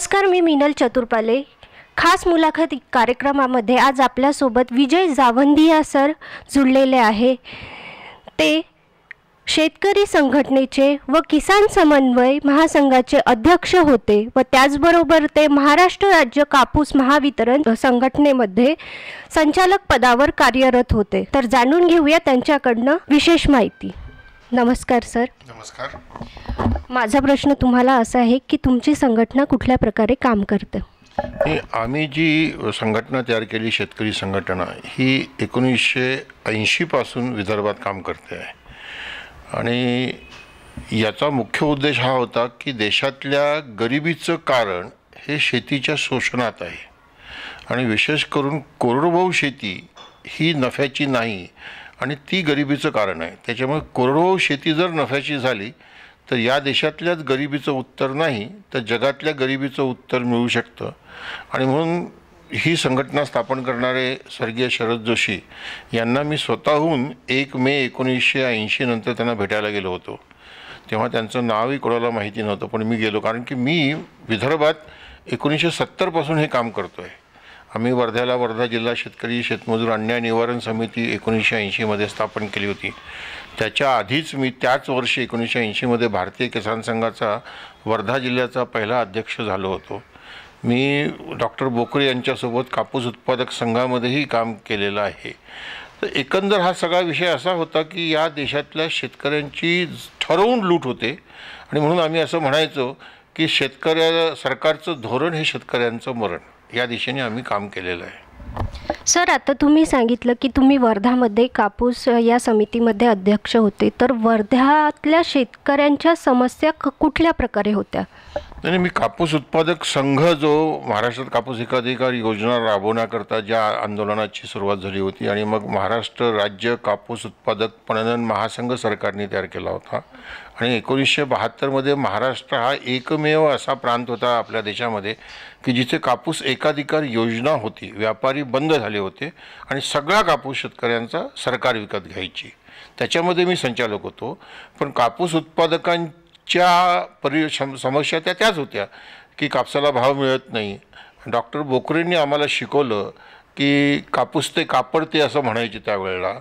नमस्कार, मी मीनल चतुर्पाले। खास मुलाखत कार्यक्रमामध्ये आज आपल्यासोबत विजय जावंदिया सर जुळलेले आहे। ते शेतकरी संघटनेचे व किसान समन्वय महासंघाचे अध्यक्ष होते व त्याचबरोबर ते महाराष्ट्र राज्य कापूस महावितरण संघटनेमध्ये संचालक पदावर कार्यरत होते। तर जाणून घेऊया त्यांच्याकडनं विशेष माहिती। नमस्कार सर। नमस्कार। माझा प्रश्न तुम्हाला असा आहे की तुमची संघटना कुठल्या प्रकारे काम करते? आम्ही जी संघटना तयार केली, शेतकरी संघटना, ही 1980 पासून विदर्भात काम करते आहे आणि याचा मुख्य उद्देश हा होता की देशातल्या गरिबीचं कारण हे शेतीच्या शोषणात आहे आणि विशेष करून कोरडवाहू शेती ही नफ्याची नाही आणि ती गरिबीचं कारण आहे। त्याच्यामुळे कोरडवाहू शेती जर नफ्याची झाली तर या देशातल्याच गरिबीचं उत्तर नाही तर जगातल्या गरिबीचं उत्तर मिळू शकतं। आणि म्हणून ही संघटना स्थापन करणारे स्वर्गीय शरद जोशी यांना मी स्वतःहून 1 मे 1980 नंतर त्यांना भेटायला गेलो होतो। तेव्हा त्यांचं नावही कोणाला माहिती नव्हतं, पण मी गेलो कारण की मी विदर्भात 1970 पासून हे काम करतो आहे। आम्ही वर्ध्याला वर्धा जिल्हा शेतकरी शेतमजूर अन्याय निवारण समिती 1980 मध्ये स्थापन केली होती। त्याच्या आधीच मी त्याच वर्षी 1980 मध्ये भारतीय किसान संघाचा वर्धा जिल्ह्याचा पहिला अध्यक्ष झालो होतो। मी डॉक्टर बोकरे यांच्यासोबत कापूस उत्पादक संघामध्येही काम केलेलं आहे। तर एकंदर हा सगळा विषय असा होता की या देशातल्या शेतकऱ्यांची ठरवून लूट होते आणि म्हणून आम्ही असं म्हणायचो की सरकारचं धोरण हे शेतकऱ्यांचं मरण, या दिशेने आम्ही काम केलेलं आहे। सर, आता तुम्ही सांगितलं की तुम्ही वर्धामध्ये कापूस या समितीमध्ये अध्यक्ष होते, तर वर्ध्यातल्या शेतकऱ्यांच्या समस्या कुठल्या प्रकारे होत्या? नाही, मी कापूस उत्पादक संघ जो महाराष्ट्रात कापूस एकाधिकार योजना राबवण्याकरता ज्या आंदोलनाची सुरुवात झाली होती आणि मग महाराष्ट्र राज्य कापूस उत्पादक पणन महासंघ सरकारने तयार केला होता आणि 1972 मध्ये महाराष्ट्र हा एकमेव असा प्रांत होता आपल्या देशामध्ये की जिथे कापूस एकाधिकार योजना होती। व्यापारी बंद झाले होते आणि सगळा कापूस शेतकऱ्यांचा सरकार विकत घ्यायची, त्याच्यामध्ये मी संचालक होतो। पण कापूस उत्पादकांच्या समस्या त्याच होत्या की कापसाला भाव मिळत नाही। डॉक्टर बोकरेंनी आम्हाला शिकवलं की कापूस ते कापड ते असं म्हणायचे त्यावेळेला,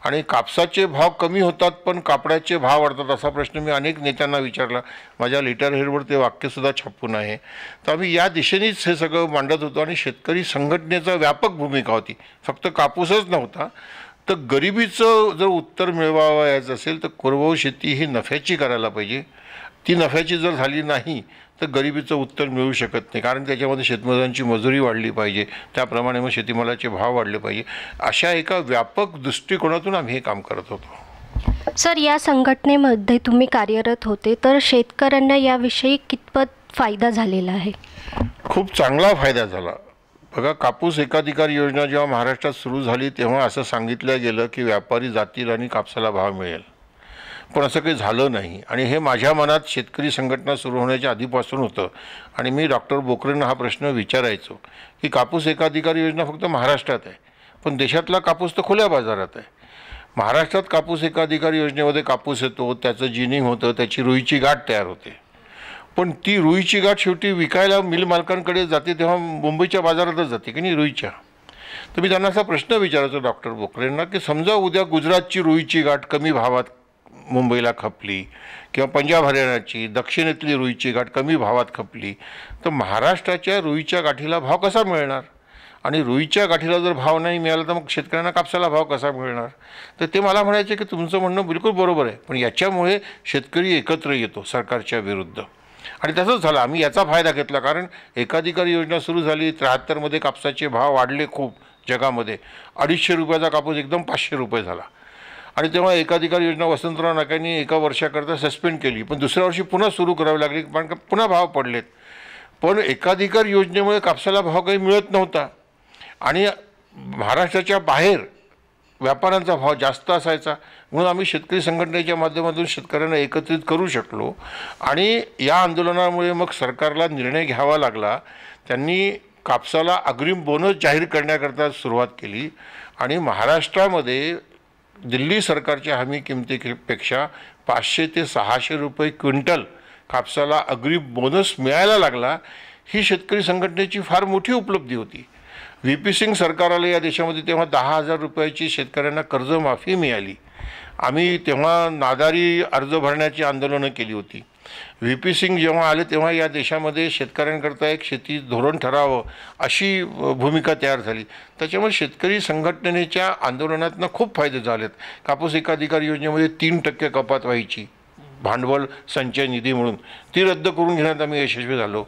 आणि कापसाचे भाव कमी होतात पण कापडाचे भाव वाढतात असा प्रश्न मी अनेक नेत्यांना विचारला। माझ्या लेटर हेडवर ते वाक्यसुद्धा छापून आहे। तर आम्ही या दिशेनेच हे सगळं मांडत होतो आणि शेतकरी संघटनेचा व्यापक भूमिका होती, फक्त कापूसच नव्हता। तर गरिबीचं जर उत्तर मिळवायचं असेल तर कोरडवाहू शेती ही नफ्याची करायला पाहिजे। ती नफ्याची जर झाली नाही तर गरिबीचं उत्तर मिळू शकत नाही, कारण त्याच्यामध्ये शेतमजुरांची मजुरी वाढली पाहिजे, त्याप्रमाणे मग शेतीमालाचे भाव वाढले पाहिजे। अशा एका व्यापक दृष्टिकोनातून आम्ही हे काम करत होतो। सर, या संघटनेमध्ये तुम्ही कार्यरत होते, तर शेतकऱ्यांना याविषयी कितपत फायदा झालेला आहे? खूप चांगला फायदा झाला। बघा, कापूस एकाधिकार योजना जेव्हा महाराष्ट्रात सुरू झाली तेव्हा असं सांगितलं गेलं की व्यापारी जातील आणि कापसाला भाव मिळेल, पण असं काही झालं नाही आणि हे माझ्या मनात शेतकरी संघटना सुरू होण्याच्या आधीपासून होतं। आणि मी डॉक्टर बोकरेंना हा प्रश्न विचारायचो की कापूस एकाधिकार योजना फक्त महाराष्ट्रात आहे, पण देशातला कापूस तर खुल्या बाजारात आहे। महाराष्ट्रात कापूस एकाधिकार योजनेमध्ये कापूस येतो, त्याचं जिनिंग होतं, त्याची रुईची गाठ तयार होते, पण ती रुईची गाठ शेवटी विकायला मिल मालकांकडे जाते तेव्हा मुंबईच्या बाजारातच जाते की नाही रुईच्या। तर मी त्यांना असा प्रश्न विचारायचो डॉक्टर बोकरेंना की समजा उद्या गुजरातची रुईची गाठ कमी भावात मुंबईला खपली किंवा पंजाब हरियाणाची दक्षिणेतली रुईची गाठ कमी भावात खपली तर महाराष्ट्राच्या रुईच्या गाठीला भाव कसा मिळणार? आणि रुईच्या गाठीला जर भाव नाही मिळाला तर मग शेतकऱ्यांना कापसाला भाव कसा मिळणार? तर ते मला म्हणायचे की तुमचं म्हणणं बिलकुल बरोबर आहे, पण याच्यामुळे शेतकरी एकत्र येतो सरकारच्या विरुद्ध, आणि तसंच झालं। आम्ही याचा फायदा घेतला, कारण एकाधिकार योजना सुरू झाली 73 मध्ये कापसाचे भाव वाढले खूप जगामध्ये। 250 रुपयाचा कापूस एकदम 500 रुपये झाला आणि तेव्हा एकाधिकार योजना वसंतराव नाकांनी 1 वर्षाकरता सस्पेंड केली, पण दुसऱ्या वर्षी पुन्हा सुरू करावी लागली कारण पुन्हा भाव पडलेत। पण एकाधिकार योजनेमुळे कापसाला भाव काही मिळत नव्हता आणि महाराष्ट्राच्या बाहेर व्यापाऱ्यांचा भाव जास्त असायचा, म्हणून आम्ही शेतकरी संघटनेच्या माध्यमातून शेतकऱ्यांना एकत्रित करू शकलो आणि या आंदोलनामुळे मग सरकारला निर्णय घ्यावा लागला। त्यांनी कापसाला अग्रिम बोनस जाहीर करण्याकरता सुरुवात केली आणि महाराष्ट्रामध्ये दिल्ली सरकारच्या हमी किमतीपेक्षा 500 ते 600 रुपये क्विंटल कापसाला अग्रिम बोनस मिळायला लागला। ही शेतकरी संघटनेची फार मोठी उपलब्धी होती. व्ही.पी. सिंग सरकार आलं या देशामध्ये तेव्हा 10,000 रुपयाची शेतकऱ्यांना कर्जमाफी मिळाली. आम्ही तेव्हा नादारी अर्ज भरण्याची आंदोलनं केली होती. व्ही.पी. सिंग जेव्हा आले तेव्हा या देशामध्ये शेतकऱ्यांकरता एक शेती धोरण ठरावं अशी भूमिका तयार झाली. त्याच्यामुळे शेतकरी संघटनेच्या आंदोलनातनं खूप फायदे झालेत. कापूस एकाधिकार योजनेमध्ये 3% कपात व्हायची भांडवल संचय निधी म्हणून, ती रद्द करून घेण्यात आम्ही यशस्वी झालो.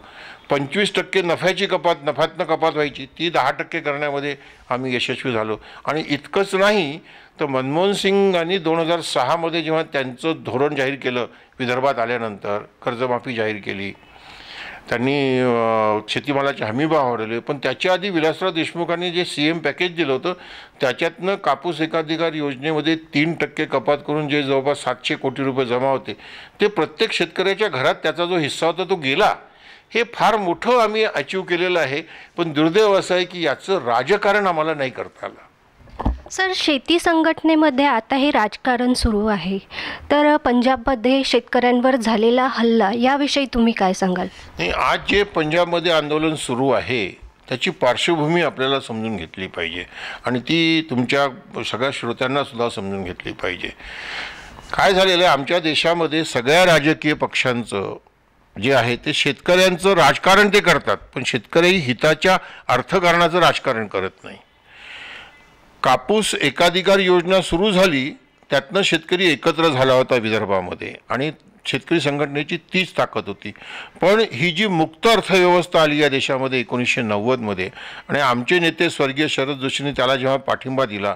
25% नफ्याची नफ्यातनं कपात व्हायची, ती 10% करण्यामध्ये आम्ही यशस्वी झालो. आणि इतकंच नाही तर मनमोहन सिंगांनी 2006मध्ये जेव्हा त्यांचं धोरण जाहीर केलं, विदर्भात आल्यानंतर कर्जमाफी जाहीर केली, त्यांनी शेतीमालाचे हमीभाव वाढवले. पण त्याच्या आधी विलासराव देशमुखांनी जे CM पॅकेज दिलं होतं त्याच्यातनं कापूस एकाधिकार योजनेमध्ये 3% कपात करून जे जवळपास 700 कोटी रुपये जमा होते ते प्रत्येक शेतकऱ्याच्या घरात त्याचा जो हिस्सा होता तो गेला. हे फार मोठं आम्ही अचीव केलेलं आहे. पण दुर्दैव असं आहे की याचं राजकारण आम्हाला नाही करता आलं. सर, शेती संघटनेमध्ये आता हे राजकारण सुरू आहे, तर पंजाबमध्ये शेतकऱ्यांवर झालेला हल्ला याविषयी तुम्ही काय सांगाल? नाही, आज जे पंजाबमध्ये आंदोलन सुरू आहे त्याची पार्श्वभूमी आपल्याला समजून घेतली पाहिजे आणि ती तुमच्या सगळ्या श्रोत्यांना सुद्धा समजून घेतली पाहिजे. काय झालेलं आहे, आमच्या देशामध्ये सगळ्या राजकीय पक्षांचं जे आहे ते शेतकऱ्यांचं राजकारण ते करतात, पण शेतकरी हिताच्या अर्थकारणाचं राजकारण करत नाही. कापूस एकाधिकार योजना सुरू झाली त्यातनं शेतकरी एकत्र झाला होता विदर्भामध्ये आणि शेतकरी संघटनेची तीच ताकद होती. पण ही जी मुक्त अर्थव्यवस्था आली या देशामध्ये 1990मध्ये आणि आमचे नेते स्वर्गीय शरद जोशींनी त्याला जेव्हा पाठिंबा दिला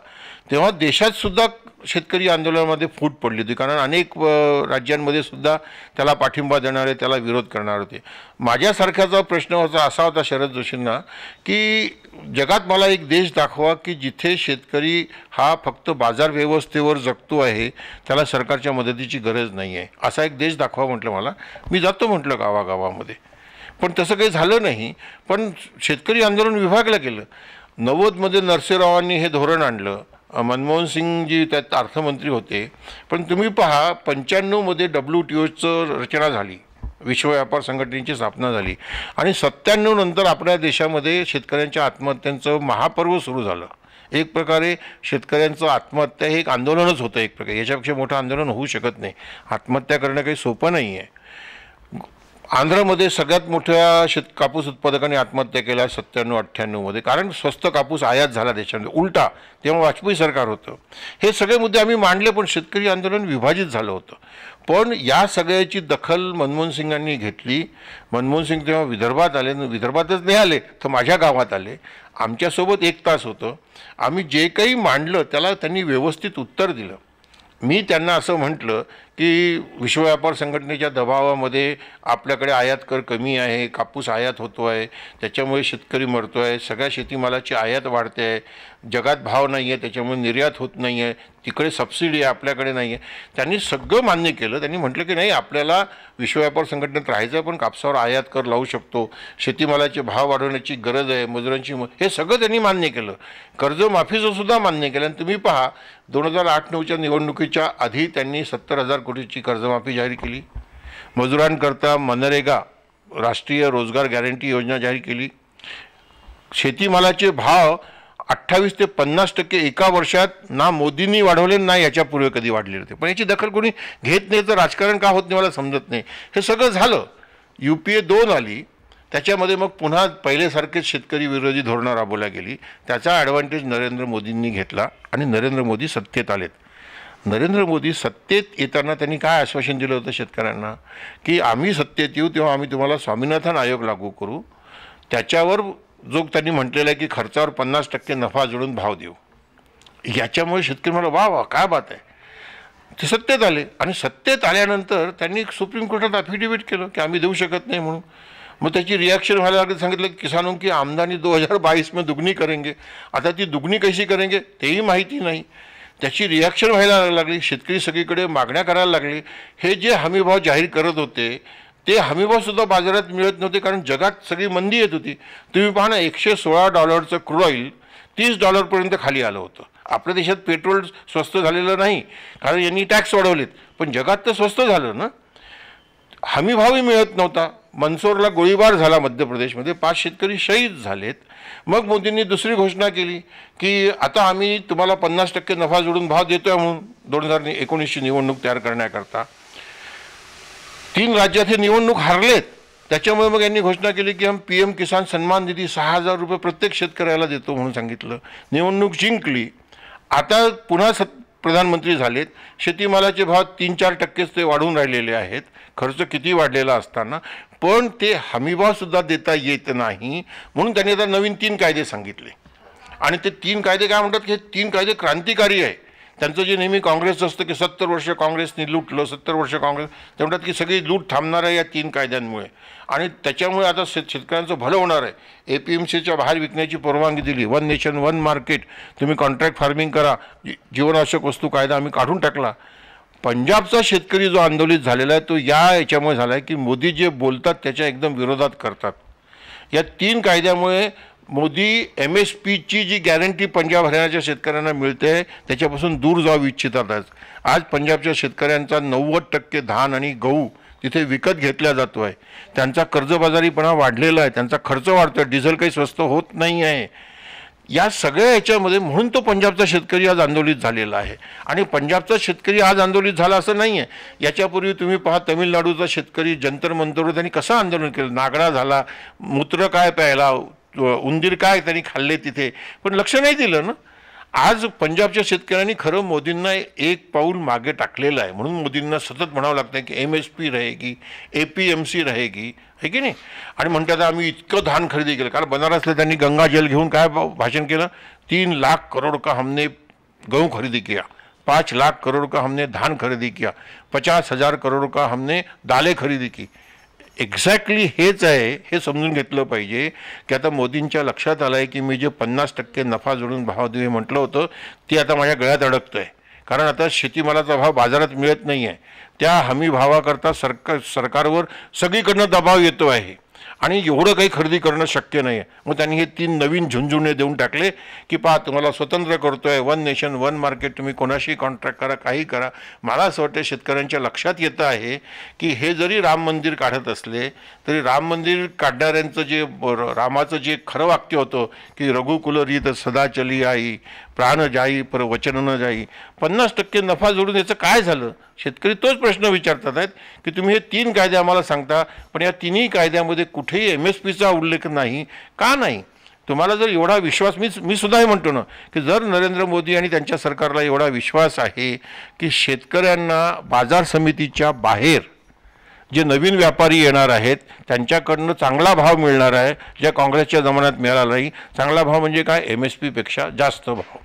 तेव्हा देशात सुद्धा शेतकरी आंदोलनामध्ये फूट पडली होती. कारण अनेक राज्यांमध्ये सुद्धा त्याला पाठिंबा देणारे त्याला विरोध करणार होते. माझ्यासारख्याचा प्रश्न असा होता शरद जोशींना की जगात मला एक देश दाखवा की जिथे शेतकरी हा फक्त बाजार व्यवस्थेवर जगतो आहे, त्याला सरकारच्या मदतीची गरज नाही आहे, असा एक देश दाखवा म्हटलं मला. मी जातो म्हटलं गावागावामध्ये, पण तसं काही झालं नाही. पण शेतकरी आंदोलन विभागलं गेलं. 90मध्ये नरसिंहरावांनी हे धोरण आणलं. मनमोहन सिंगजी त्यात अर्थमंत्री होते. पण तुम्ही पहा 95मध्ये WTOचं रचना झाली, विश्व व्यापार संघटनेची स्थापना झाली आणि 97 नंतर आपल्या देशामध्ये शेतकऱ्यांच्या आत्महत्यांचं महापर्व सुरू झालं. एक प्रकारे शेतकऱ्यांचं आत्महत्या हे एक आंदोलनच होतं. एक प्रकारे याच्यापेक्षा मोठं आंदोलन होऊ शकत नाही. आत्महत्या करणं काही सोपं नाही आहे. आंध्रमध्ये सगळ्यात मोठ्या कापूस उत्पादकांनी आत्महत्या केल्या 97-98मध्ये, कारण स्वस्त कापूस आयात झाला देशामध्ये. उलटा तेव्हा वाजपेयी सरकार होतं. हे सगळे मुद्दे आम्ही मांडले, पण शेतकरी आंदोलन विभाजित झालं होतं. पण या सगळ्याची दखल मनमोहन सिंगांनी घेतली. मनमोहन सिंग तेव्हा विदर्भात आले, विदर्भातच नाही आले तर माझ्या गावात आले. आमच्यासोबत 1 तास होतं. आम्ही जे काही मांडलं त्याला त्यांनी व्यवस्थित उत्तर दिलं. मी त्यांना असं म्हटलं की विश्व व्यापार संघटनेच्या दबावामध्ये आपल्याकडे आयात कर कमी आहे, कापूस आयात होतो आहे, त्याच्यामुळे शेतकरी मरतो आहे, सगळ्या शेतीमालाची आयात वाढते आहे, जगात भाव नाही आहे त्याच्यामुळे निर्यात होत नाही आहे, तिकडे सबसिडी आहे आपल्याकडे नाही आहे. त्यांनी सगळं मान्य केलं. त्यांनी म्हटलं की नाही, आपल्याला विश्व व्यापार संघटनेत राहायचं, पण कापसावर आयात कर लावू शकतो, शेतीमालाचे भाव वाढवण्याची गरज आहे, मजुरांची हे सगळं त्यांनी मान्य केलं. कर्जमाफीचं सुद्धा मान्य केलं. आणि तुम्ही पहा 2008-9च्या निवडणुकीच्या आधी त्यांनी 70,000 कोटीची कर्जमाफी जाहीर केली. मजुरांकरता मनरेगा राष्ट्रीय रोजगार गॅरंटी योजना जाहीर केली. शेतीमालाचे भाव 28 ते 50% एका वर्षात ना मोदींनी वाढवले ना याच्यापूर्वी कधी वाढलेले होते. पण याची दखल कोणी घेत नाही. तर राजकारण का होत नाही मला समजत नाही. हे सगळं झालं. UPA 2 आली, त्याच्यामध्ये मग पुन्हा पहिल्यासारखेच शेतकरी विरोधी धोरणं राबवल्या गेली. त्याचा ॲडव्हान्टेज नरेंद्र मोदींनी घेतला आणि नरेंद्र मोदी सत्तेत आलेत. नरेंद्र मोदी सत्तेत येताना त्यांनी काय आश्वासन दिलं होतं शेतकऱ्यांना की आम्ही सत्तेत येऊ तेव्हा आम्ही तुम्हाला स्वामीनाथन आयोग लागू करू, त्याच्यावर जो त्यांनी म्हटलेलं आहे की खर्चावर 50% नफा जोडून भाव देऊ. याच्यामुळे शेतकरी म्हणाला वा वा काय बात आहे. ते सत्तेत आले आणि सत्तेत आल्यानंतर त्यांनी सुप्रीम कोर्टात अफिडेविट केलं की आम्ही देऊ शकत नाही म्हणून. मग त्याची रिॲक्शन व्हायला लागली. सांगितलं की किसानों की आमदनी 2022 में दुगनी करेंगे. आता ती दुगनी कशी करेंगे तेही माहिती नाही. त्याची रिॲक्शन व्हायला लागली. शेतकरी सगळीकडे मागण्या करायला लागले. हे जे हमीभाव जाहीर करत होते ते हमीभावसुद्धा बाजारात मिळत नव्हते, कारण जगात सगळी मंदी येत होती. तुम्ही पहा ना, $116 क्रूड ऑइल $30 खाली आलं होतं. आपल्या देशात पेट्रोल स्वस्त झालेलं नाही, कारण यांनी टॅक्स वाढवलेत, पण जगात तर स्वस्त झालं ना. हमीभावही मिळत नव्हता. मंदसौरला गोळीबार झाला मध्य प्रदेशमध्ये, 5 शेतकरी शहीद झालेत. मग मोदींनी दुसरी घोषणा केली की आता आम्ही तुम्हाला 50% नफा जोडून भाव देतोय म्हणून 2019ची निवडणूक तयार करण्याकरता. 3 राज्यात हे निवडणूक हारलेत. त्याच्यामुळे मग यांनी घोषणा केली की हम PM किसान सन्मान निधी 6,000 रुपये प्रत्येक शेतकऱ्याला देतो म्हणून सांगितलं. निवडणूक जिंकली. आता पुन्हा प्रधानमंत्री झालेत. शेतीमालाचे भाव 3-4% ते वाढून राहिलेले आहेत, खर्च किती वाढलेला असताना, पण ते हमीभावसुद्धा देता येत नाही. म्हणून त्यांनी आता नवीन 3 कायदे सांगितले. आणि ते 3 कायदे काय म्हणतात की हे 3 कायदे क्रांतिकारी आहे. त्यांचं जे नेहमी काँग्रेस असतं की 70 वर्ष काँग्रेसने लूटलं, 70 वर्ष काँग्रेस, ते म्हणतात की सगळी लूट थांबणार आहे या 3 कायद्यांमुळे. आणि त्याच्यामुळे आता शेतकऱ्यांचं भलं होणार आहे. APMCच्या बाहेर विकण्याची परवानगी दिली. 1 नेशन 1 मार्केट, तुम्ही कॉन्ट्रॅक्ट फार्मिंग करा. जीवनावश्यक वस्तू कायदा आम्ही काढून टाकला. पंजाबचा शेतकरी जो आंदोलित झालेला आहे तो याच्यामुळे झाला आहे की मोदी जे बोलतात त्याच्या एकदम विरोधात करतात. या 3 कायद्यामुळे मोदी MSPची जी गॅरंटी पंजाब हरियाणाच्या शेतकऱ्यांना मिळते त्याच्यापासून दूर जाऊ इच्छितात. आज पंजाबच्या शेतकऱ्यांचा 90% धान आणि गहू तिथे विकत घेतला जातो आहे. त्यांचा कर्जबाजारीपणा वाढलेला आहे, त्यांचा खर्च वाढतो आहे, डिझेल काही स्वस्त होत नाही आहे. या सगळ्या याच्यामध्ये म्हणून तो पंजाबचा शेतकरी आज आंदोलित झालेला आहे. आणि पंजाबचा शेतकरी आज आंदोलित झाला असं नाही आहे. याच्यापूर्वी तुम्ही पहा तामिळनाडूचा शेतकरी जंतर मंतरवर त्यांनी कसं आंदोलन केलं. नागडा झाला, मूत्र काय प्यायला, उंदीर काय त्यांनी खाल्ले तिथे, पण लक्ष नाही दिलं ना. आज पंजाबच्या शेतकऱ्यांनी खरं मोदींना एक पाऊल मागे टाकलेलं आहे. म्हणून मोदींना सतत म्हणावं लागतं की MSP रहेगी, APMC रहेगी, है की नाही. आणि म्हणतात आम्ही इतकं धान खरेदी केलं. कारण बनारसला त्यांनी गंगा जल घेऊन काय भाषण केलं, 3 लाख करोड़ का हमने गहू खरेदी किया, 5 लाख करोड़ का हमने धान खरेदी किया, 50,000 करोड़ का हमने दालें खरेदी की. एक्झॅक्टली हेच आहे. हे समजून घेतलं पाहिजे की आता मोदींच्या लक्षात आलं आहे की मी जे 50% नफा जोडून भाव देऊ म्हटलं होतं ते आता माझ्या गळ्यात अडकतं आहे. कारण आता शेतीमालाचा भाव बाजारात मिळत नाही आहे. त्या हमी भावाकरता सरकारवर सगळीकडनं दबाव येतो आहे आणि एवढं काही खरेदी करणं शक्य नाही आहे. मग त्यांनी हे 3 नवीन झुंझुणे देऊन टाकले की पहा तुम्हाला स्वतंत्र करतोय, 1 नेशन 1 मार्केट, तुम्ही कोणाशी कॉन्ट्रॅक्ट करा, काही करा. मला असं वाटतं शेतकऱ्यांच्या लक्षात येतं आहे की हे जरी राम मंदिर काढत असले तरी राम मंदिर काढणाऱ्यांचं जे रामाचं जे खरं वाक्य होतं की रघुकुल रीत सदा चली आई, प्राण जाई पर वचन न जाई, 50% नफा जोडून याचं काय झालं. शेतकरी तोच प्रश्न विचारतात आहेत की तुम्ही हे 3 कायदे आम्हाला सांगता पण या 3ही कायद्यामध्ये कुठेही MSPचा उल्लेख नाही. का नाही. तुम्हाला जर एवढा विश्वास, मी सुद्धा हे म्हणतो ना की जर नरेंद्र मोदी आणि त्यांच्या सरकारला एवढा विश्वास आहे की शेतकऱ्यांना बाजार समितीच्या बाहेर जे नवीन व्यापारी येणार आहेत त्यांच्याकडनं चांगला भाव मिळणार आहे, ज्या काँग्रेसच्या जमान्यात मिळाला नाही. चांगला भाव म्हणजे काय, MSPपेक्षा जास्त भाव.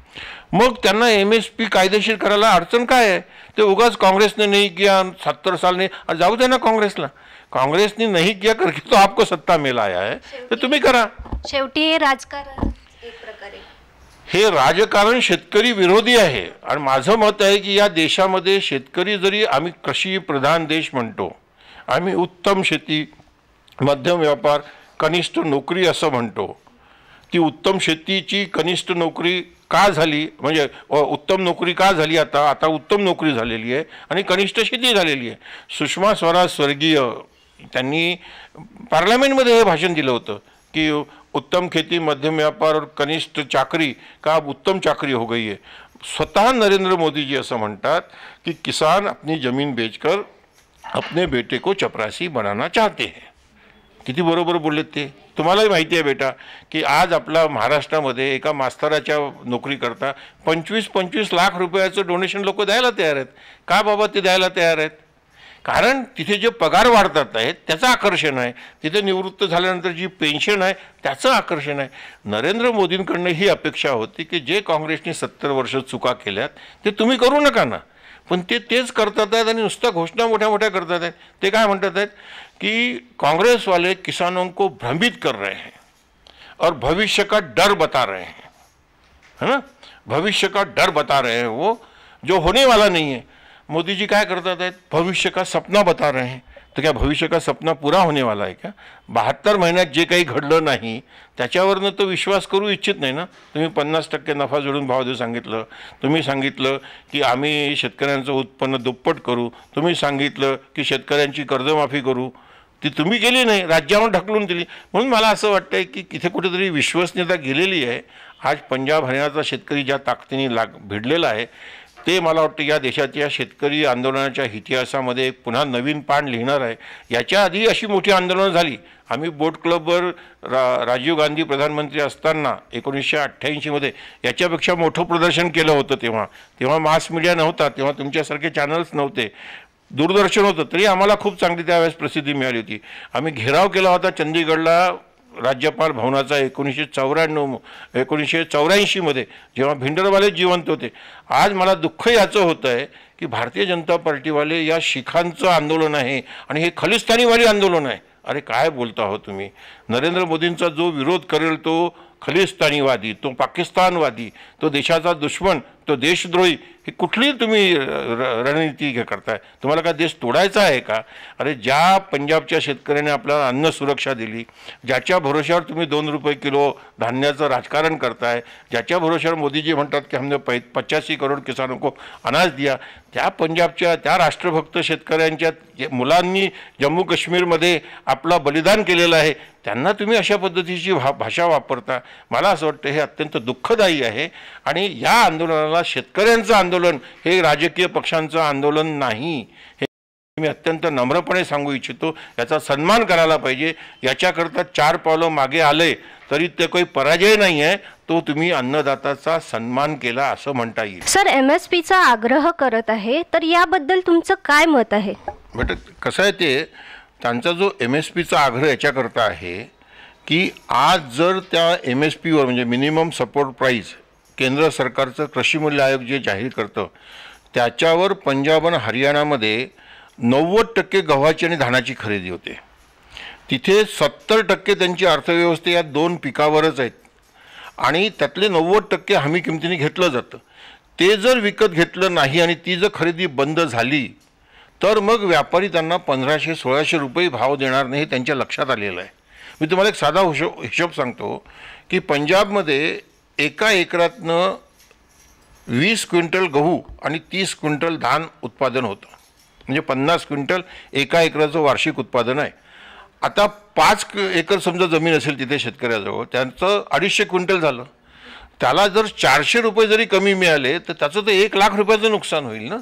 मग त्यांना MSP कायदेशीर करायला अडचण काय आहे. ते उगाच काँग्रेसने नाही किया, 70 साल ने जाऊ दे ना काँग्रेसला. काँग्रेसने नहीं किया करके तो आपको सत्ता में लाया है, तर तुम्ही करा. शेवटी हे राजकारण एक प्रकारे, हे राजकारण शेतकरी विरोधी आहे. आणि माझं मत आहे की या देशामध्ये शेतकरी जरी आम्ही कृषी प्रधान देश म्हणतो, आम्ही उत्तम शेती, मध्यम व्यापार, कनिष्ठ नोकरी असं म्हणतो. ती उत्तम शेतीची कनिष्ठ नोकरी का झाली, म्हणजे उत्तम नोकरी का झाली, आता उत्तम नोकरी झालेली आहे आणि कनिष्ठ शेती झालेली आहे. सुषमा स्वराज स्वर्गीय त्यांनी पार्लमेंटमध्ये हे भाषण दिलं होतं कि उत्तम खेती, मध्यम व्यापार और कनिष्ठ चाकरी का अब उत्तम चाकरी हो गई है. स्वतः नरेंद्र मोदी जी असं म्हणतात की किसान अपनी जमीन बेचकर अपने बेटे को चपरासी बनाना चाहते हैं. किती बरोबर बोललेत ते. तुम्हालाही माहिती आहे बेटा की आज आपला महाराष्ट्रामध्ये एका मास्तराच्या नोकरी करता 25-25 लाख रुपयाचं डोनेशन लोक द्यायला तयार आहेत. का बाबा ते द्यायला तयार आहेत, कारण तिथे जे पगार वाढतात आहेत त्याचं आकर्षण आहे, तिथे निवृत्त झाल्यानंतर जी पेन्शन आहे त्याचं आकर्षण आहे. नरेंद्र मोदींकडनं ही अपेक्षा होती की जे काँग्रेसने 70 वर्ष चुका केल्यात ते तुम्ही करू नका ना. पण ते तेच करतात आहेत आणि नुसत्या घोषणा मोठ्या मोठ्या करतात आहेत. ते काय म्हणतात आहेत कि कांग्रेस वाले किसानों को भ्रमित कर रहे हैं और भविष्य का डर बता रहे हैं, है ना. भविष्य का डर बता रहे हैं, वो जो होने वाला नहीं है. मोदी जी काय करतात आहेत, भविष्य का सपना बता रहे हैं. तर क्या भविष्य का सपना पूरा होने वाला आहे का? 72 महिन्यात जे काही घडलं नाही त्याच्यावरनं तो विश्वास करू इच्छित नाही ना. तुम्ही 50% नफा जोडून भाव देऊ सांगितलं, तुम्ही सांगितलं की आम्ही शेतकऱ्यांचं उत्पन्न दुप्पट करू, तुम्ही सांगितलं की शेतकऱ्यांची कर्जमाफी करू, ती तुम्ही केली नाही, राज्यावर ढकलून दिली. म्हणून मला असं वाटतं आहे की इथे कुठेतरी विश्वसनीयता गेलेली आहे. आज पंजाब हरियाणाचा शेतकरी ज्या ताकदीने भिडलेला आहे ते मला वाटतं या देशाच्या शेतकरी आंदोलनाच्या इतिहासामध्ये एक पुन्हा नवीन पान लिहिणार आहे. याच्या आधी अशी मोठी आंदोलनं झाली. आम्ही बोट क्लबवर राजीव गांधी प्रधानमंत्री असताना 1988मध्ये याच्यापेक्षा मोठं प्रदर्शन केलं होतं. तेव्हा मास मीडिया नव्हता, तेव्हा तुमच्यासारखे चॅनल्स नव्हते, दूरदर्शन होतं, तरी आम्हाला खूप चांगली त्यावेळेस प्रसिद्धी मिळाली होती. आम्ही घेराव केला होता चंदीगडला राज्यपाल भवनाचा 1984मध्ये जेव्हा भिंडरवाले जिवंत होते. आज मला दुःख याचं होतं आहे की भारतीय जनता पार्टीवाले या शिखांचं आंदोलन आहे आणि हे खलिस्तानीवाली आंदोलन आहे. अरे काय बोलता हो तुम्ही? नरेंद्र मोदींचा जो विरोध करेल तो खलिस्तानीवादी, तो पाकिस्तानवादी, तो देशाचा दुश्मन, तो देशद्रोही, ही कुठली तुम्ही रणनीती करताय? तुम्हाला काय देश तोडायचा आहे का? अरे ज्या पंजाबच्या शेतकऱ्याने आपल्याला अन्न सुरक्षा दिली, ज्याच्या भरोश्यावर तुम्ही 2 रुपये किलो धान्याचं राजकारण करताय, ज्याच्या भरोश्यावर मोदीजी म्हणतात की हमने 85 करोड किसानों को अनाज दिया, त्या पंजाबच्या त्या राष्ट्रभक्त शेतकऱ्यांच्या मुलांनी जम्मू काश्मीरमध्ये आपला बलिदान केलेलं आहे, त्यांना तुम्ही अशा पद्धतीची भाषा वापरता. मला असं वाटतं हे अत्यंत दुःखदायी आहे. आणि या आंदोलनाला शेतकऱ्यांचं आंदोलन हे राजकीय पक्षांचं आंदोलन नाही, हे मी अत्यंत नम्रपणे सांगू इच्छितो. याचा सन्मान करायला पाहिजे. याच्याकरता 4 पावलं मागे आले तरी ते काही पराजय नाही आहे, तो तुम्ही अन्नदाताचा सन्मान केला असं म्हणता येईल. सर, MSPचा आग्रह करत आहे, तर याबद्दल तुमचं काय मत आहे? बेटा कसं आहे ते, त्यांचा जो MSPचा आग्रह याच्याकरता आहे की आज जर त्या MSPवर म्हणजे मिनिमम सपोर्ट प्राईस केंद्र सरकारचं कृषी मूल्य आयोग जे जाहीर करतं त्याच्यावर पंजाब आणि हरियाणामध्ये 90% गव्हाची आणि धानाची खरेदी होते. तिथे 70% त्यांची अर्थव्यवस्था या 2 पिकावरच आहेत आणि त्यातले 90% हमी किमतीने घेतलं जातं. ते जर विकत घेतलं नाही आणि ती जर खरेदी बंद झाली तर मग व्यापारी त्यांना 1500-1600 रुपये भाव देणार नाही, त्यांच्या लक्षात आलेलं आहे. मी तुम्हाला एक साधा हिशोब सांगतो की पंजाबमध्ये एका एकरातनं 20 क्विंटल गहू आणि 30 क्विंटल धान उत्पादन होतं, म्हणजे 50 क्विंटल एका एकराचं वार्षिक उत्पादन आहे. आता 5 एकर समजा जमीन असेल तिथे शेतकऱ्याजवळ, त्यांचं 250 क्विंटल झालं. त्याला जर 400 रुपये जरी कमी मिळाले तर त्याचं तर 1 लाख रुपयाचं नुकसान होईल ना.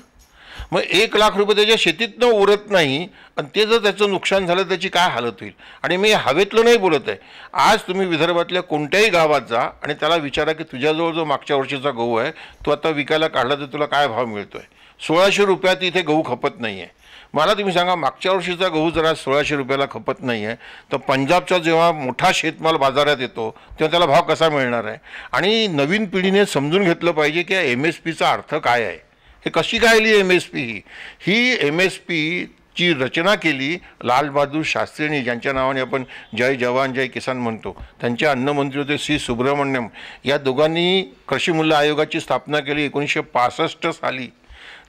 मग 1 लाख रुपये त्याच्या शेतीतनं उरत नाही आणि ते जर त्याचं नुकसान झालं त्याची काय हालत होईल. आणि मी हवेतलं नाही बोलत आहे. आज तुम्ही विदर्भातल्या कोणत्याही गावात जा आणि त्याला विचारा की तुझ्याजवळ जो मागच्या वर्षीचा गहू आहे तो आता विकायला काढला तर तुला काय भाव मिळतो आहे. 1600 रुपयात इथे गहू खपत नाही आहे. मला तुम्ही सांगा, मागच्या वर्षीचा गहू जर आज 1600 रुपयाला खपत नाही आहे तर पंजाबचा जेव्हा मोठा शेतमाल बाजारात येतो तेव्हा त्याला भाव कसा मिळणार आहे. आणि नवीन पिढीने समजून घेतलं पाहिजे की MSPचा अर्थ काय आहे. हे कशी काय आली MSP? ही MSPची रचना केली लालबहादूर शास्त्रींनी, ज्यांच्या नावाने आपण जय जवान जय किसान म्हणतो. त्यांचे अन्नमंत्री होते C. सुब्रमण्यम. या दोघांनी कृषी मूल्य आयोगाची स्थापना केली 1965 साली.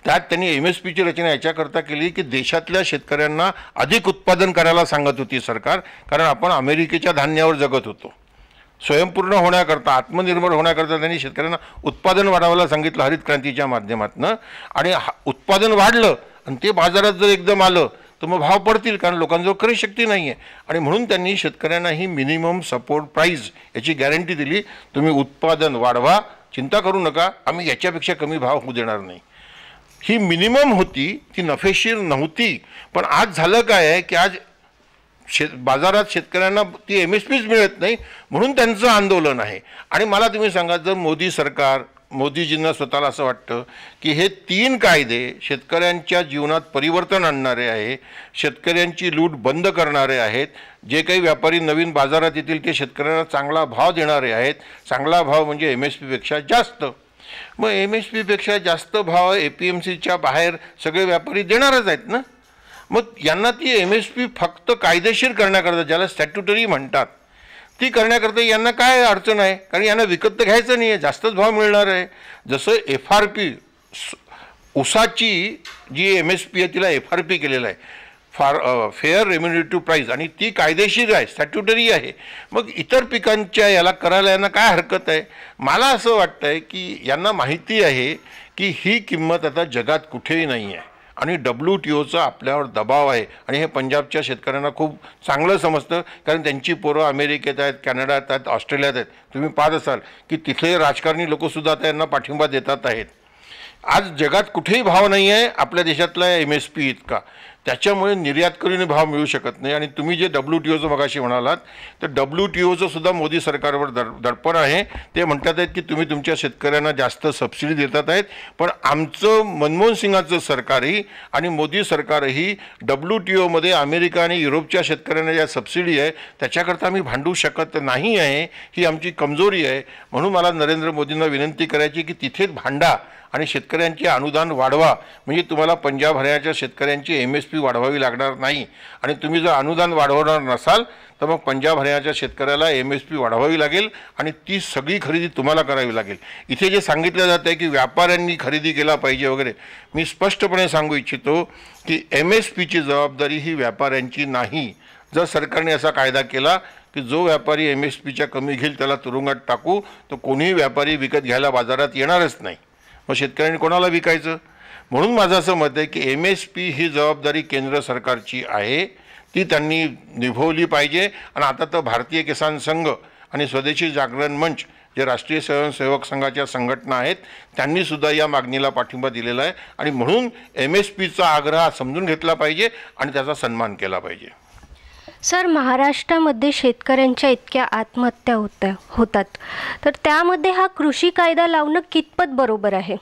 त्यात त्यांनी MSPची रचना याच्याकरता केली की देशातल्या शेतकऱ्यांना अधिक उत्पादन करायला सांगत होती सरकार, कारण आपण अमेरिकेच्या धान्यावर जगत होतो. स्वयंपूर्ण होण्याकरता, आत्मनिर्भर होण्याकरता त्यांनी शेतकऱ्यांना उत्पादन वाढवायला सांगितलं हरित क्रांतीच्या माध्यमातून. आणि उत्पादन वाढलं आणि ते बाजारात जर एकदम आलं तर मग भाव पडतील, कारण लोकांजवळ खरी शक्ती नाही आहे. आणि म्हणून त्यांनी शेतकऱ्यांना ही मिनिमम सपोर्ट प्राईस याची गॅरंटी दिली, तुम्ही उत्पादन वाढवा, चिंता करू नका, आम्ही याच्यापेक्षा कमी भाव होऊ देणार नाही. ही मिनिमम होती, ती नफेशीर नव्हती. पण आज झालं काय आहे की आज बाजारात शेतकऱ्यांना ती MSPच मिळत नाही, म्हणून त्यांचं आंदोलन आहे. आणि मला तुम्ही सांगा, जर मोदी सरकार, मोदीजींना स्वतःला असं वाटतं की हे 3 कायदे शेतकऱ्यांच्या जीवनात परिवर्तन आणणारे आहे, शेतकऱ्यांची लूट बंद करणारे आहेत, जे काही व्यापारी नवीन बाजारात येतील ते शेतकऱ्यांना चांगला भाव देणारे आहेत, चांगला भाव म्हणजे MSPपेक्षा जास्त, मग MSPपेक्षा जास्त भाव APMCच्या बाहेर सगळे व्यापारी देणारच आहेत ना. मग यांना ती MSP फक्त कायदेशीर करण्याकरता, ज्याला स्टॅट्युटरी म्हणतात, ती करण्याकरता यांना काय अडचण आहे? कारण यांना विकत तर घ्यायचं नाही आहे, जास्तच भाव मिळणार आहे. जसं FRP ऊसाची जी MSP आहे तिला FRP केलेलं आहे. फेअर रेम्युनेटिव्ह प्राईस आणि ती कायदेशीर आहे, स्टॅट्युटरी आहे. मग इतर पिकांच्या याला करायला यांना काय हरकत आहे? मला असं वाटतं आहे की यांना माहिती आहे की ही किंमत आता जगात कुठेही नाही आहे आणि WTOचा आपल्यावर दबाव आहे. आणि हे पंजाबच्या शेतकऱ्यांना खूप चांगलं समजतं, कारण त्यांची पोरं अमेरिकेत आहेत, कॅनडात आहेत, ऑस्ट्रेलियात आहेत. तुम्ही पाहत असाल की तिथले राजकारणी लोकसुद्धा आता यांना पाठिंबा देतात आहेत. आज जगात कुठेही भाव नाही आहे आपल्या देशातला MSP इतका. त्याच्यामुळे निर्यात करून भाव मिळू शकत नाही. आणि तुम्ही जे WTOचं मगाशी म्हणालात, तर WTOचं सुद्धा मोदी सरकारवर दडपण आहे. ते म्हणतात आहेत की तुम्ही तुमच्या शेतकऱ्यांना जास्त सबसिडी देतात आहेत, पण आमचं मनमोहन सिंगाचं सरकारही आणि मोदी सरकारही WTOमध्ये अमेरिका आणि युरोपच्या शेतकऱ्यांना ज्या सबसिडी आहे त्याच्याकरता आम्ही भांडू शकत नाही आहे. ही आमची कमजोरी आहे. म्हणून मला नरेंद्र मोदींना विनंती करायची की तिथेच भांडा आणि शेतकऱ्यांचे अनुदान वाढवा. म्हणजे तुम्हाला पंजाब हरियाणाच्या शेतकऱ्यांची MSP वाढवावी लागणार नाही. आणि तुम्ही जर अनुदान वाढवणार नसाल तर मग पंजाब हरियाणाच्या शेतकऱ्याला MSP वाढवावी लागेल आणि ती सगळी खरेदी तुम्हाला करावी लागेल. इथे जे सांगितलं जातं आहे की व्यापाऱ्यांनी खरेदी केला पाहिजे वगैरे, मी स्पष्टपणे सांगू इच्छितो की MSPची जबाबदारी ही व्यापाऱ्यांची नाही. जर सरकारने असा कायदा केला की जो व्यापारी MSPच्या कमी घेईल त्याला तुरुंगात टाकू, तर कोणीही व्यापारी विकत घ्यायला बाजारात येणारच नाही. मग शेतकऱ्यांनी कोणाला विकायचं? म्हणून माझं असं मत आहे की MSP ही जबाबदारी केंद्र सरकारची आहे, ती त्यांनी निभवली पाहिजे. आणि आता तर भारतीय किसान संघ आणि स्वदेशी जागरण मंच जे राष्ट्रीय स्वयंसेवक संघाच्या संघटना आहेत त्यांनीसुद्धा या मागणीला पाठिंबा दिलेला आहे. आणि म्हणून MSPचा आग्रह समजून घेतला पाहिजे आणि त्याचा सन्मान केला पाहिजे. सर, महाराष्ट्रामध्ये शेतकऱ्यांच्या इतक्या आत्महत्या होतात, तर त्यामध्ये हा कृषी कायदा लावणं कितपत बरोबर आहे?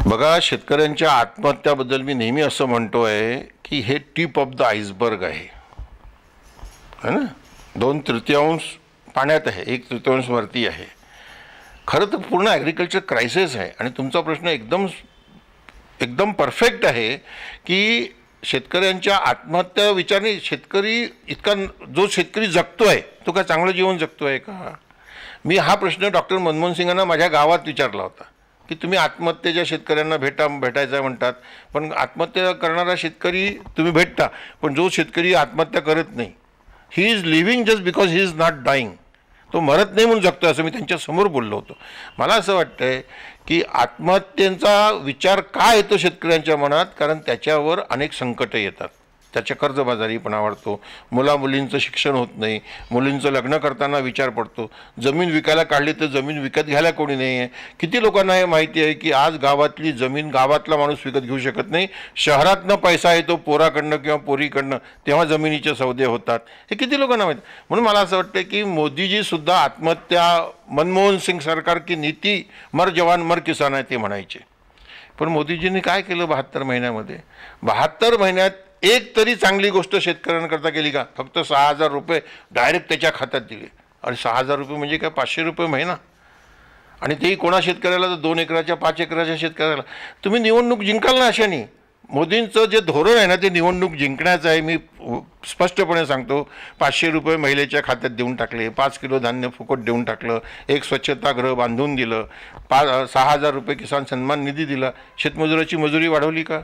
बघा, शेतकऱ्यांच्या आत्महत्याबद्दल मी नेहमी असं म्हणतो आहे की हे टिप ऑफ द आईसबर्ग आहे ना. 2/3 पाण्यात आहे, 1/3 वरती आहे. खरं तर पूर्ण ॲग्रिकल्चर क्रायसिस आहे. आणि तुमचा प्रश्न एकदम परफेक्ट आहे की शेतकऱ्यांच्या आत्महत्या विचारणे. शेतकरी इतका, जो शेतकरी जगतो आहे तो काय चांगलं जीवन जगतो आहे का? मी हा प्रश्न डॉक्टर मनमोहन सिंगांना माझ्या गावात विचारला होता की तुम्ही आत्महत्येच्या शेतकऱ्यांना भेटायचं म्हणतात, पण आत्महत्या करणारा शेतकरी तुम्ही भेटता, पण जो शेतकरी आत्महत्या करत नाही, he is living just because he is not dying, तो मरत नाही म्हणून जगतो, असं मी त्यांच्यासमोर बोललो होतो. मला असं वाटतं आहे की आत्महत्येचा विचार का येतो शेतकऱ्यांच्या मनात? कारण त्याच्यावर अनेक संकटं येतात. त्याच्या कर्जबाजारीपणा वाढतो, मुलामुलींचं शिक्षण होत नाही, मुलींचं लग्न करताना विचार पडतो, जमीन विकायला काढली तर जमीन विकत घ्यायला कोणी नाही आहे. किती लोकांना हे माहिती आहे की आज गावातली जमीन गावातला माणूस विकत घेऊ शकत नाही, शहरातनं पैसा येतो पोराकडनं किंवा पोरीकडनं, तेव्हा जमिनीचे सौदे होतात. हे किती लोकांना माहिती. म्हणून मला असं वाटतं की मोदीजीसुद्धा आत्महत्या, मनमोहन सिंग सरकार की नीती मर जवान मर किसान आहे ते म्हणायचे. पण मोदीजींनी काय केलं 72 महिन्यामध्ये? 72 महिन्यात एक तरी चांगली गोष्ट शेतकऱ्यांकरता केली का? फक्त 6,000 रुपये डायरेक्ट त्याच्या खात्यात दिले. आणि 6,000 रुपये म्हणजे काय? 500 रुपये महिना. आणि तेही कोणा शेतकऱ्याला? तर 2 एकराच्या 5 एकराच्या शेतकऱ्याला. तुम्ही निवडणूक जिंकाल ना अशाने. मोदींचं जे धोरण आहे ना ते निवडणूक जिंकण्याचं आहे. मी स्पष्टपणे सांगतो, 500 रुपये महिलेच्या खात्यात देऊन टाकले, 5 किलो धान्य फुकट देऊन टाकलं, एक स्वच्छतागृह बांधून दिलं, 6,000 रुपये किसान सन्मान निधी दिला. शेतमजुराची मजुरी वाढवली का?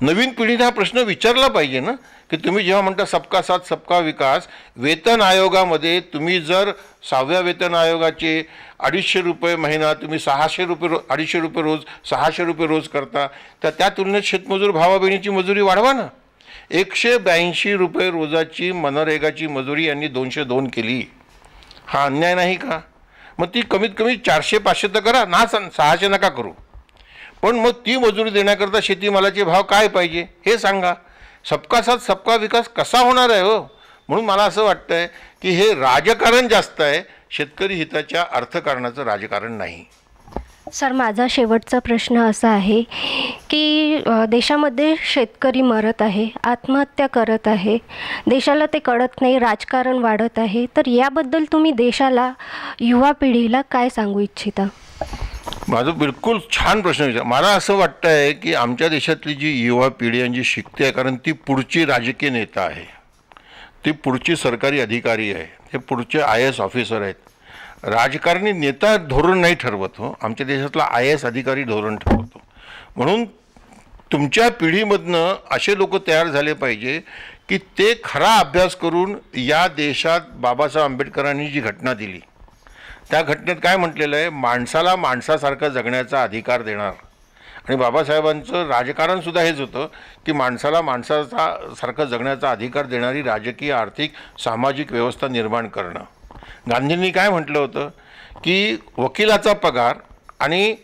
नवीन पिढीने हा प्रश्न विचारला पाहिजे ना की तुम्ही जेव्हा म्हणता सबका साथ सबका विकास, वेतन आयोगामध्ये तुम्ही जर 6व्या वेतन आयोगाचे 250 रुपये महिना तुम्ही 250 रुपये रोज 600 रुपये रोज करता, तर त्या तुलनेत शेतमजूर भावा बहिणीची मजुरी वाढवा ना. 182 रुपये रोजाची मनरेगाची मजुरी यांनी 202 केली. हा अन्याय नाही का? मग ती कमीत कमी 400-500 तर करा ना, 600 नका करू. पण मग ती मजुरी देण्याकरता शेतीमालाचे भाव काय पाहिजे हे सांगा. सबका साथ सबका विकास कसा होणार आहे हो? म्हणून मला असं वाटतं आहे की हे राजकारण जास्त आहे, शेतकरी हिताच्या अर्थकारणाचं राजकारण नाही. सर, माझा शेवटचा प्रश्न असा आहे की देशामध्ये शेतकरी मरत आहे, आत्महत्या करत आहे, देशाला ते कळत नाही, राजकारण वाढत आहे, तर याबद्दल तुम्ही देशाला, युवा पिढीला काय सांगू इच्छिता? माझं बिलकुल छान प्रश्न विचार. मला असं वाटतं आहे की आमच्या देशातली जी युवा पिढी आणि जी शिकते आहे, कारण ती पुढची राजकीय नेता आहे, ती पुढची सरकारी अधिकारी आहे, ते पुढचे IAS ऑफिसर आहेत. राजकारणी नेता धोरण नाही ठरवत हो, आमच्या देशातला IAS अधिकारी धोरण ठरवतो. म्हणून तुमच्या पिढीमधनं असे लोक तयार झाले पाहिजे की ते खरा अभ्यास करून या देशात बाबासाहेब आंबेडकरांनी जी घटना दिली त्या घटनेत काय म्हटलेलं आहे, माणसाला माणसासारखं जगण्याचा अधिकार देणार. आणि बाबासाहेबांचं राजकारणसुद्धा हेच होतं की माणसाला माणसासारखं जगण्याचा अधिकार देणारी राजकीय, आर्थिक, सामाजिक व्यवस्था निर्माण करणं. गांधींनी काय म्हटलं होतं की वकिलाचा पगार आणि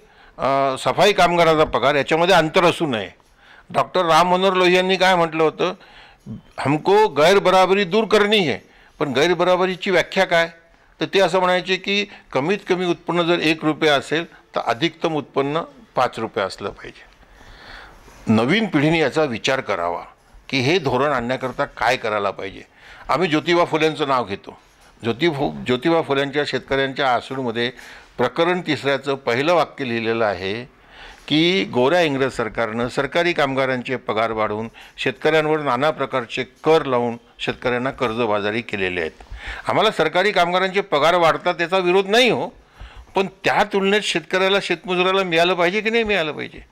सफाई कामगाराचा पगार याच्यामध्ये अंतर असू नये. डॉक्टर राम मनोहर लोहिया यांनी काय म्हटलं होतं, हमको गैरबराबरी दूर करनी है. पण गैरबराबरीची व्याख्या काय, तर ते असं म्हणायचे की कमीत कमी उत्पन्न जर 1 रुपया असेल तर अधिकतम उत्पन्न 5 रुपये असलं पाहिजे. नवीन पिढीने याचा विचार करावा की हे धोरण आणण्याकरता काय करायला पाहिजे. आम्ही ज्योतिबा फुलेंचं नाव घेतो. ज्योतिबा फुलेंच्या शेतकऱ्यांच्या आसूडमध्ये प्रकरण 3चं पहिलं वाक्य लिहिलेलं आहे की गोऱ्या इंग्रज सरकारनं सरकारी कामगारांचे पगार वाढवून शेतकऱ्यांवर नाना प्रकारचे कर लावून शेतकऱ्यांना कर्जबाजारी केलेले आहेत. आम्हाला सरकारी कामगारांचे पगार वाढतात त्याचा विरोध नाही हो, पण त्या तुलनेत शेतकऱ्याला, शेतमजुराला मिळालं पाहिजे की नाही मिळालं पाहिजे.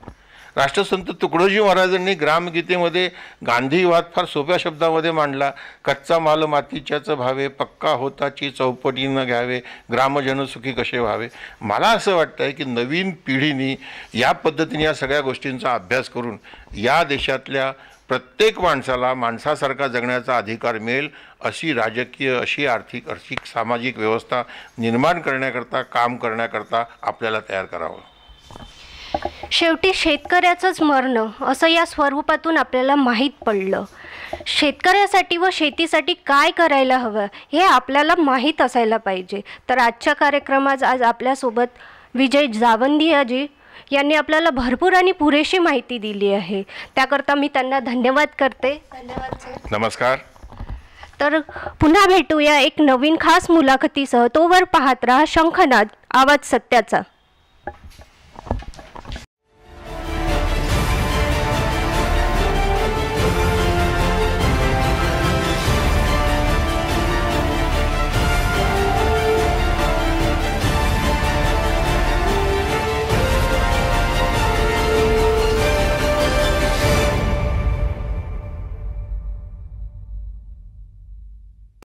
राष्ट्रसंत तुकडोजी महाराजांनी ग्रामगीतेमध्ये गांधीवाद फार सोप्या शब्दामध्ये मांडला. कच्चा माल मातीच्याच भावे, पक्का होताची चौपटी न घ्यावे, ग्रामजन सुखी कसे व्हावे. मला असं वाटतं आहे की नवीन पिढीने या पद्धतीने या सगळ्या गोष्टींचा अभ्यास करून या देशातल्या प्रत्येक माणसाला माणसासारखा जगण्याचा अधिकार मिळेल अशी राजकीय, अशी आर्थिक, अशी सामाजिक व्यवस्था निर्माण करण्याकरता, काम करण्याकरता आपल्याला तयार करावं. शेवटी शेतकऱ्याचंच मरणं असं या स्वरूपातून आपल्याला माहीत पडलं. शेतकऱ्यासाठी व शेतीसाठी काय करायला हवं हे आपल्याला माहीत असायला पाहिजे. तर आजच्या कार्यक्रमात आज आपल्यासोबत विजय जावंदीजी यांनी आपल्याला भरपूर आणि पुरेशी माहिती दिली आहे. त्याकरता मी त्यांना धन्यवाद करते. धन्यवाद सर. नमस्कार. तर पुन्हा भेटूया एक नवीन खास मुलाखतीसह. तोवर पाहत राहा शंखनाद, आवाज सत्याचा.